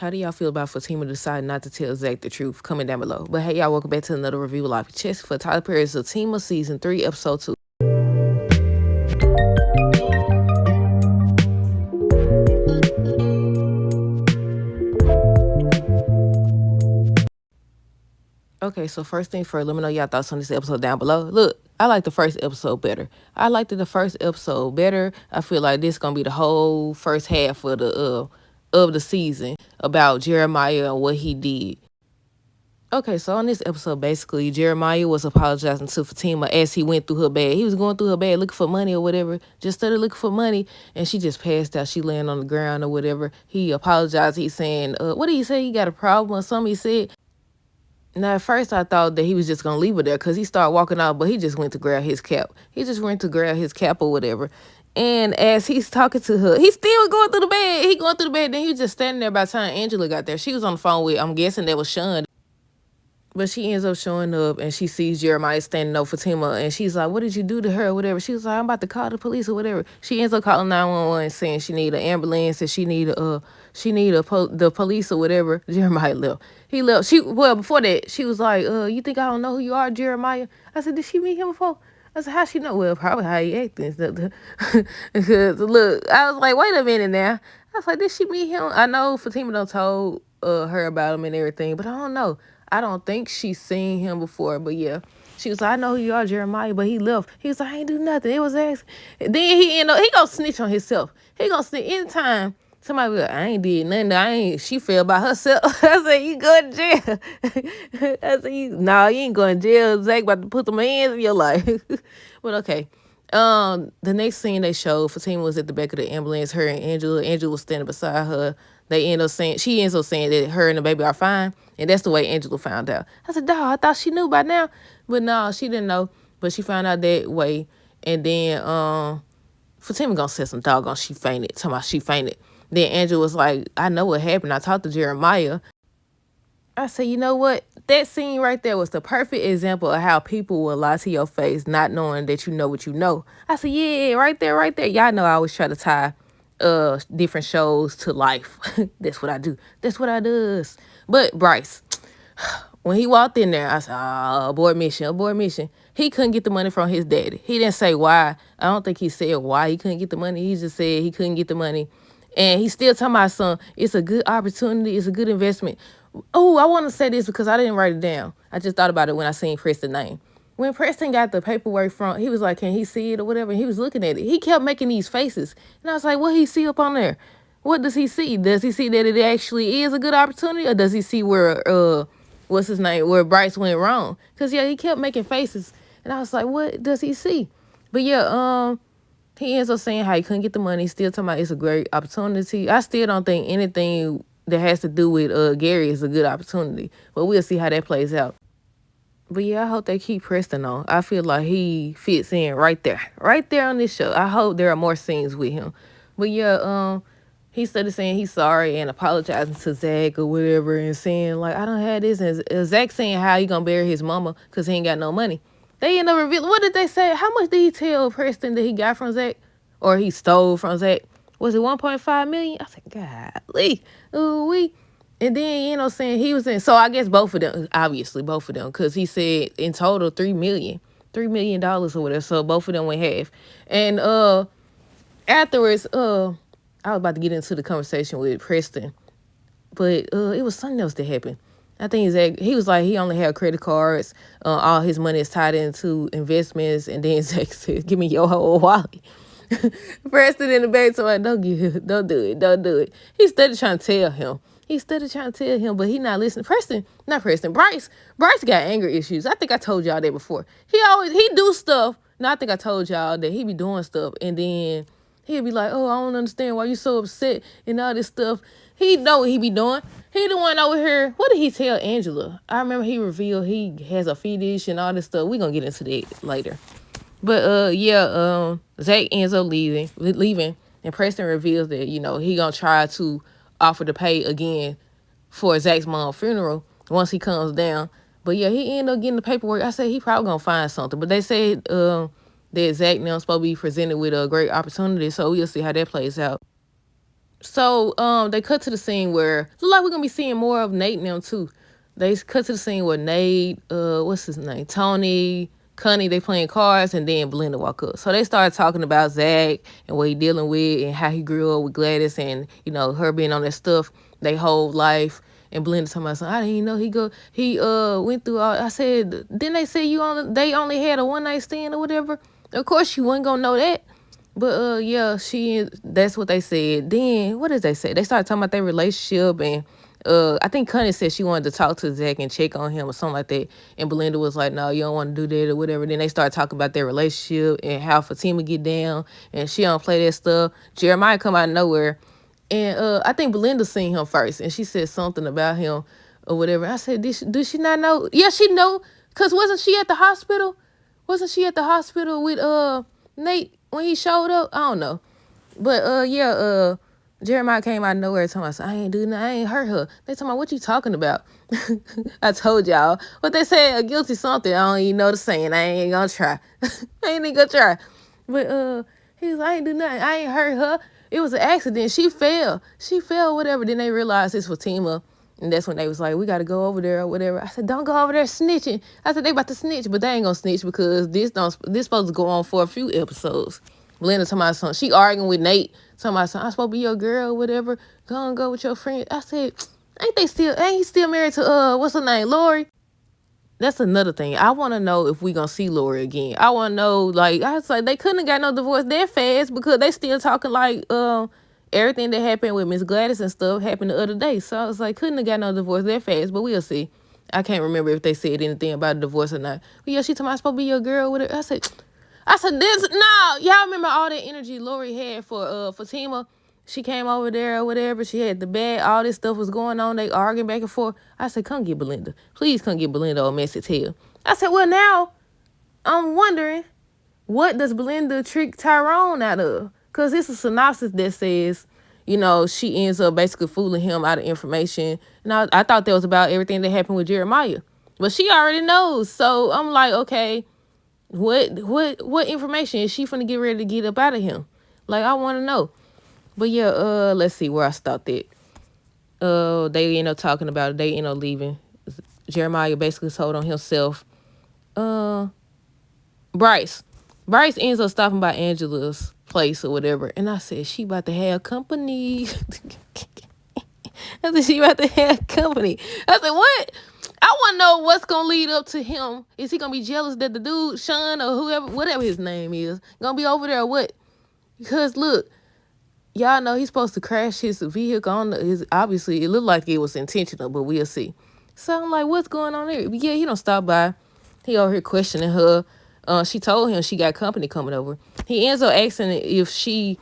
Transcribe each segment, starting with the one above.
How do y'all feel about Fatima deciding not to tell Zach the truth? Comment down below. But hey, y'all, welcome back to another review of Life with Chess for Tyler Perry's Zatima Season 3, Episode 2. Okay, so first thing first, let me know y'all thoughts on this episode down below. Look, I like the first episode better. I liked the first episode better. I feel like this gonna be the whole first half of the season about Jeremiah and what he did. Okay, so on this episode, basically, Jeremiah was apologizing to Fatima as he went through her bag. He was going through her bag looking for money or whatever, just started looking for money, and she just passed out. She laying on the ground or whatever. He apologized. He's saying, what did he say? He got a problem or something, he said. Now, at first, I thought that he was just going to leave her there because he started walking out, but he just went to grab his cap. He just went to grab his cap or whatever. And as he's talking to her, he's still going through the bed. He going through the bed. Then he was just standing there by the time Angela got there. She was on the phone with, I'm guessing that was Sean. But she ends up showing up and she sees Jeremiah standing up for Fatima and she's like, what did you do to her or whatever? She was like, I'm about to call the police or whatever. She ends up calling 911 saying she need an ambulance and she need the police or whatever. Jeremiah left. He left. Before that, she was like, you think I don't know who you are, Jeremiah? I said, did she meet him before? I said, how she know? Well, probably how he acting. Because look, I was like, wait a minute now. I was like, did she meet him? I know Fatima done told her about him and everything, but I don't know. I don't think she's seen him before, but yeah. She was like, I know who you are, Jeremiah, but he left. He was like, I ain't do nothing. It was accident. Then he gonna snitch on himself. He gonna snitch anytime somebody be like, I ain't did nothing. She fell by herself. I said, you going to jail. I said, you ain't going to jail. Zach about to put some hands in your life. But okay. The next scene they showed, Fatima was at the back of the ambulance, her and Angela. Angela was standing beside her. She ends up saying that her and the baby are fine. And that's the way Angela found out. I said, dawg, I thought she knew by now. But no, she didn't know. But she found out that way. And then Fatima gonna say some doggone she fainted. Talking about she fainted. Then Angela was like, I know what happened. I talked to Jeremiah. I said, you know what? That scene right there was the perfect example of how people will lie to your face, not knowing that you know what you know. I said, yeah, right there, right there. Y'all know I always try to tie different shows to life. That's what I do. That's what I does. But Bryce, when he walked in there, I said, abort mission. He couldn't get the money from his daddy. He didn't say why. I don't think he said why he couldn't get the money. He just said he couldn't get the money. And he's still talking about son, it's a good opportunity. It's a good investment. Oh, I want to say this because I didn't write it down. I just thought about it when I seen Preston's name. When Preston got the paperwork from, he was like, can he see it or whatever? He was looking at it. He kept making these faces. And I was like, what he see up on there? What does he see? Does he see that it actually is a good opportunity? Or does he see where, where Bryce went wrong? Because, yeah, he kept making faces. And I was like, what does he see? But, yeah, he ends up saying how he couldn't get the money. Still talking about it's a great opportunity. I still don't think anything that has to do with Gary is a good opportunity. But we'll see how that plays out. But yeah, I hope they keep Preston on. I feel like he fits in right there. Right there on this show. I hope there are more scenes with him. But yeah, he started saying he's sorry and apologizing to Zach or whatever and saying, like, I don't have this. And Zach saying how he gonna bury his mama because he ain't got no money. They end up revealing, what did they say? How much did he tell Preston that he got from Zach? Or he stole from Zach? Was it 1.5 million? I said, golly. Ooh-wee. And then, saying he was in, so I guess both of them, obviously both of them, because he said in total $3 million or whatever. So both of them went half. And afterwards, I was about to get into the conversation with Preston, but it was something else that happened. I think Zach, he was like, he only had credit cards. All his money is tied into investments. And then Zach said, give me your whole wallet. Preston in the back told him, don't do it. He started trying to tell him. But he not listening. Bryce got anger issues. I think I told y'all that before. He do stuff. Now I think I told y'all that he be doing stuff. And then he'd be like, oh, I don't understand why you so upset and all this stuff. He know what he be doing. He the one over here. What did he tell Angela? I remember he revealed he has a fetish and all this stuff. We're going to get into that later. But, Zach ends up leaving. And Preston reveals that, he going to try to offer to pay again for Zach's mom's funeral once he comes down. But, yeah, he ended up getting the paperwork. I said he probably going to find something. But they said that Zach now is supposed to be presented with a great opportunity. So we'll see how that plays out. So they cut to the scene where look like we're gonna be seeing more of Nate and them too. They cut to the scene where Nate, what's his name, Tony, Connie, they playing cards, and then Belinda walk up. So they started talking about Zach and what he dealing with and how he grew up with Gladys and her being on that stuff they whole life. And Belinda talking about something. I didn't even know he went through all. I said, didn't they say they only had a one night stand or whatever? Of course you wasn't gonna know that. But yeah, that's what they said. Then what did they say? They started talking about their relationship and I think Connie said she wanted to talk to Zach and check on him or something like that. And Belinda was like, no, you don't want to do that or whatever. Then they started talking about their relationship and how Fatima get down and she don't play that stuff. Jeremiah come out of nowhere. And I think Belinda seen him first and she said something about him or whatever. I said, did she not know? Yeah, she know. Cause wasn't she at the hospital? Wasn't she at the hospital with Nate when he showed up? I don't know. But yeah, Jeremiah came out of nowhere talking about, I ain't do nothing, I ain't hurt her. They talking about, what you talking about? I told y'all. What they say, a guilty something, I don't even know the saying. I ain't gonna try. I ain't even gonna try. But he was like, I ain't do nothing, I ain't hurt her. It was an accident. She fell. She fell, whatever. Then they realized it's Fatima. And that's when they was like, we got to go over there or whatever. I said, don't go over there snitching. I said, they about to snitch, but they ain't going to snitch because this supposed to go on for a few episodes. Belinda talking about something. She arguing with Nate. Talking about something. I'm supposed to be your girl or whatever. Go and go with your friend. I said, ain't he still married to, what's her name, Lori? That's another thing. I want to know if we going to see Lori again. I want to know, like, I was like, they couldn't have got no divorce that fast because they still talking like, everything that happened with Miss Gladys and stuff happened the other day. So I was like, couldn't have got no divorce that fast, but we'll see. I can't remember if they said anything about a divorce or not. But yeah, she told me I'm supposed to be your girl with her. I said, this, no, y'all remember all that energy Lori had for Fatima? She came over there or whatever. She had the bed. All this stuff was going on. They arguing back and forth. I said, come get Belinda. Please come get Belinda or messy tail. I said, well, now I'm wondering, what does Belinda trick Tyrone out of? Because it's a synopsis that says, she ends up basically fooling him out of information. And I thought that was about everything that happened with Jeremiah. But she already knows. So I'm like, okay, what information is she finna get ready to get up out of him? Like, I want to know. But yeah, let's see where I stopped at. They end up talking about it. They end up leaving. Jeremiah basically told on himself. Bryce ends up stopping by Angela's place or whatever. And I said, she about to have company. I said, she about to have company. I said, what? I want to know what's going to lead up to him. Is he going to be jealous that the dude, Sean or whoever, whatever his name is, going to be over there or what? Because look, y'all know he's supposed to crash his vehicle on his, obviously, it looked like it was intentional, but we'll see. So I'm like, what's going on there? But yeah, he don't stop by. He over here questioning her. She told him she got company coming over. He ends up asking if she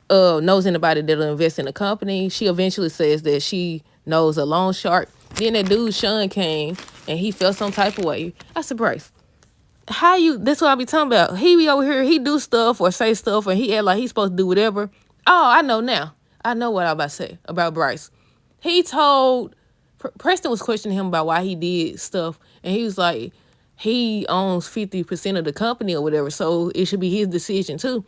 knows anybody that'll invest in the company. She eventually says that she knows a loan shark. Then that dude, Sean, came and he felt some type of way. I said, Bryce, that's what I be talking about. He be over here, he do stuff or say stuff and he act like he's supposed to do whatever. Oh, I know now. I know what I'm about to say about Bryce. He told, Preston was questioning him about why he did stuff. And he was like, he owns 50% of the company or whatever, so it should be his decision too.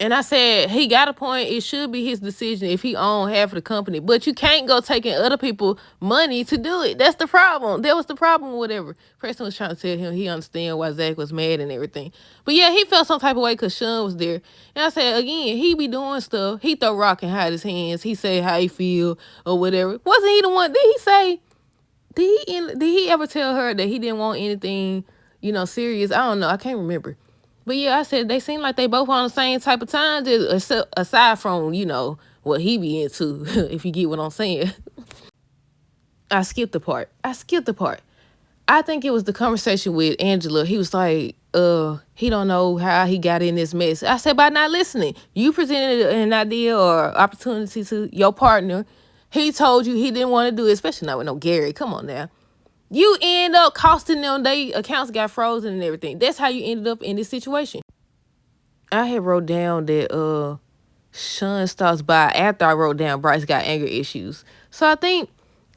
And I said, he got a point. It should be his decision if he owned half of the company. But you can't go taking other people's money to do it. That's the problem. That was the problem, whatever. Preston was trying to tell him he understand why Zach was mad and everything. But yeah, he felt some type of way because Sean was there. And I said, again, he be doing stuff. He throw rock and hide his hands. He say how he feel or whatever. Wasn't he the one? Did he say... Did he ever tell her that he didn't want anything, serious? I don't know. I can't remember. But yeah, I said they seem like they both on the same type of time, just aside from, what he be into, if you get what I'm saying. I skipped the part. I think it was the conversation with Angela. He was like, he don't know how he got in this mess. I said, by not listening. You presented an idea or opportunity to your partner. He told you he didn't want to do it, especially not with no Gary. Come on now. You end up costing them. They accounts got frozen and everything. That's how you ended up in this situation. I had wrote down that Sean stops by after I wrote down Bryce got anger issues. So I think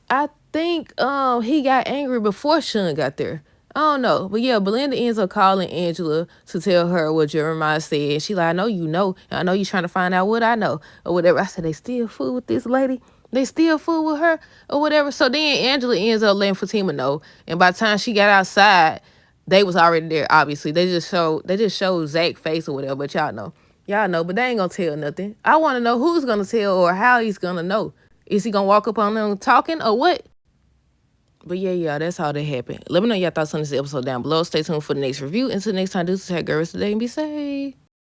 he got angry before Sean got there. I don't know. But yeah, Belinda ends up calling Angela to tell her what Jeremiah said. And she like, I know you know. And I know you trying to find out what I know or whatever. I said, they still fool with this lady? They still fool with her or whatever. So then Angela ends up letting Fatima know. And by the time she got outside, they was already there, obviously. They just showed Zach's face or whatever, but y'all know. Y'all know, but they ain't gonna tell nothing. I wanna know who's gonna tell or how he's gonna know. Is he gonna walk up on them talking or what? But yeah, that's how that happened. Let me know your thoughts on this episode down below. Stay tuned for the next review. Until next time, do take girls today and be safe.